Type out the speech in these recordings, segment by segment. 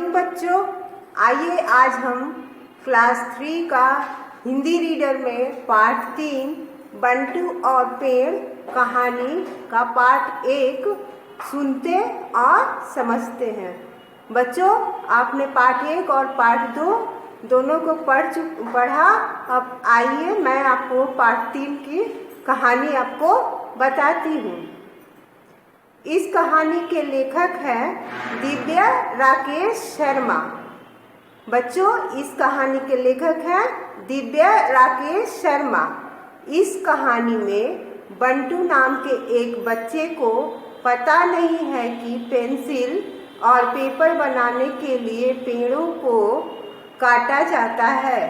Morning बच्चों, आइए आज हम क्लास 3 का हिंदी रीडर में पार्ट 3 बंटू और पेड़ कहानी का पार्ट 1 सुनते और समझते हैं। बच्चों, आपने पार्ट 1 और पार्ट 2 दोनों को पढ़ा। अब आइए मैं आपको पार्ट 3 की कहानी आपको बताती हूँ। इस कहानी के लेखक हैं दिव्या राकेश शर्मा। बच्चों, इस कहानी के लेखक हैं दिव्या राकेश शर्मा। इस कहानी में बंटू नाम के एक बच्चे को पता नहीं है कि पेंसिल और पेपर बनाने के लिए पेड़ों को काटा जाता है।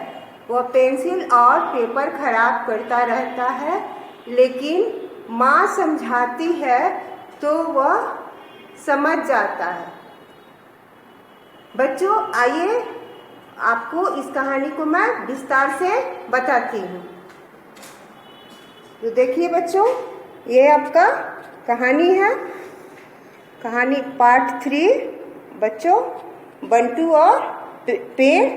वह पेंसिल और पेपर खराब करता रहता है, लेकिन माँ समझाती है तो वह समझ जाता है। बच्चों, आइए आपको इस कहानी को मैं विस्तार से बताती हूँ। तो देखिए बच्चों, ये आपका कहानी है, कहानी पार्ट 3। बच्चों, बंटू और पेड़।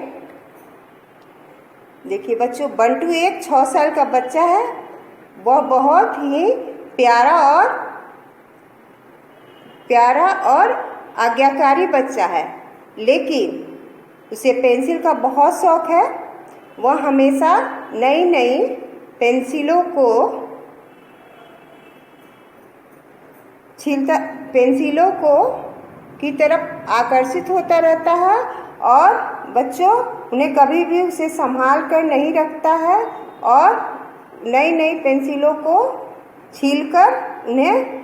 देखिए बच्चों, बंटू एक 6 साल का बच्चा है। वह बहुत ही प्यारा और आज्ञाकारी बच्चा है, लेकिन उसे पेंसिल का बहुत शौक है। वह हमेशा नई नई पेंसिलों की तरफ आकर्षित होता रहता है और बच्चों उन्हें कभी भी उसे संभाल कर नहीं रखता है और नई नई पेंसिलों को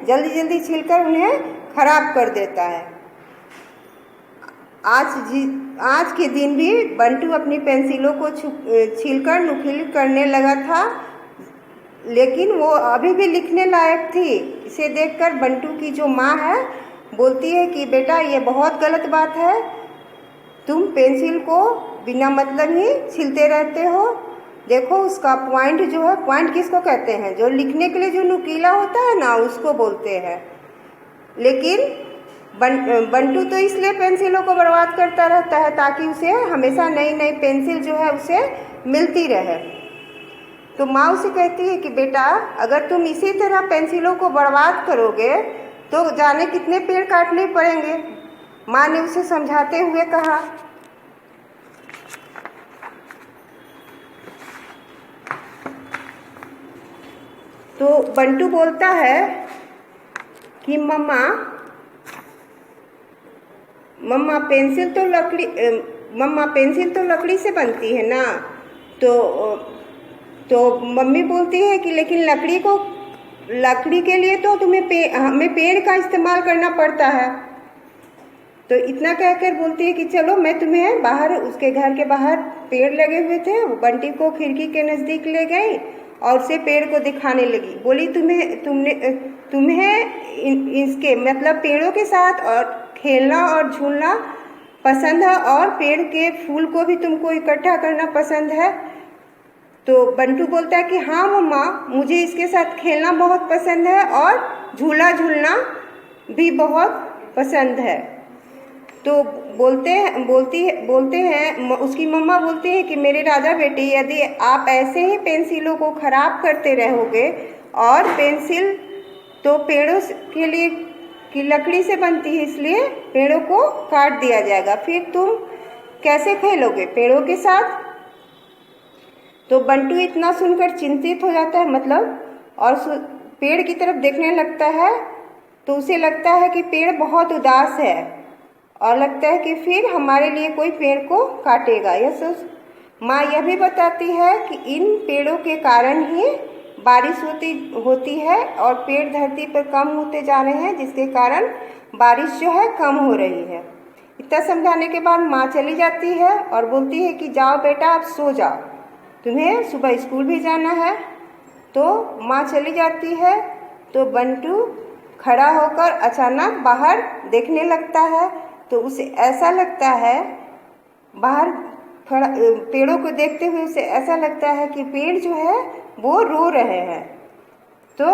जल्दी छीलकर उन्हें खराब कर देता है। आज के दिन भी बंटू अपनी पेंसिलों को छीलकर नुकीली करने लगा था, लेकिन वो अभी भी लिखने लायक थी। इसे देखकर बंटू की जो माँ है बोलती है कि बेटा, ये बहुत गलत बात है। तुम पेंसिल को बिना मतलब ही छीलते रहते हो। देखो, उसका पॉइंट जो है, पॉइंट किसको कहते हैं? जो लिखने के लिए जो नुकीला होता है ना, उसको बोलते हैं। लेकिन बंटू तो इसलिए पेंसिलों को बर्बाद करता रहता है ताकि उसे हमेशा नई नई पेंसिल जो है उसे मिलती रहे। तो माँ उसे कहती है कि बेटा, अगर तुम इसी तरह पेंसिलों को बर्बाद करोगे तो जाने कितने पेड़ काटने पड़ेंगे। माँ ने उसे समझाते हुए कहा। तो बंटू बोलता है कि मम्मा पेंसिल तो लकड़ी से बनती है ना। तो मम्मी बोलती है कि लेकिन लकड़ी के लिए तो हमें पेड़ का इस्तेमाल करना पड़ता है। तो इतना कहकर बोलती है कि चलो मैं तुम्हें बाहर, उसके घर के बाहर पेड़ लगे हुए थे, वो बंटी को खिड़की के नज़दीक ले गई और उसे पेड़ को दिखाने लगी। बोली, तुम्हें इसके मतलब पेड़ों के साथ और खेलना और झूलना पसंद है और पेड़ के फूल को भी तुमको इकट्ठा करना पसंद है। तो बंटू बोलता है कि हाँ मम्मा, मुझे इसके साथ खेलना बहुत पसंद है और झूला झूलना भी बहुत पसंद है। तो बोलते हैं उसकी मम्मा बोलती है कि मेरे राजा बेटे, यदि आप ऐसे ही पेंसिलों को खराब करते रहोगे, और पेंसिल तो पेड़ों के लिए की लकड़ी से बनती है, इसलिए पेड़ों को काट दिया जाएगा, फिर तुम कैसे खेलोगे पेड़ों के साथ। तो बंटू इतना सुनकर चिंतित हो जाता है, और पेड़ की तरफ देखने लगता है। तो उसे लगता है कि पेड़ बहुत उदास है और लगता है कि फिर हमारे लिए कोई पेड़ को काटेगा। यह सोच माँ यह भी बताती है कि इन पेड़ों के कारण ही बारिश होती है और पेड़ धरती पर कम होते जा रहे हैं, जिसके कारण बारिश जो है कम हो रही है। इतना समझाने के बाद माँ चली जाती है और बोलती है कि जाओ बेटा, आप सो जाओ, तुम्हें सुबह स्कूल भी जाना है। तो माँ चली जाती है। तो बंटू खड़ा होकर अचानक बाहर देखने लगता है। तो उसे ऐसा लगता है, बाहर खड़ा पेड़ों को देखते हुए उसे ऐसा लगता है कि पेड़ जो है वो रो रहे हैं। तो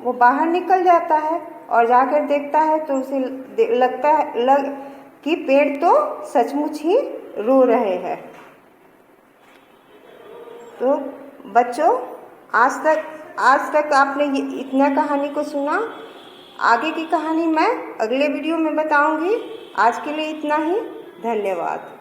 वो बाहर निकल जाता है और जाकर देखता है तो उसे लगता है कि पेड़ तो सचमुच ही रो रहे हैं। तो बच्चों, आज तक आपने ये इतना कहानी को सुना। आगे की कहानी मैं अगले वीडियो में बताऊंगी। आज के लिए इतना ही। धन्यवाद।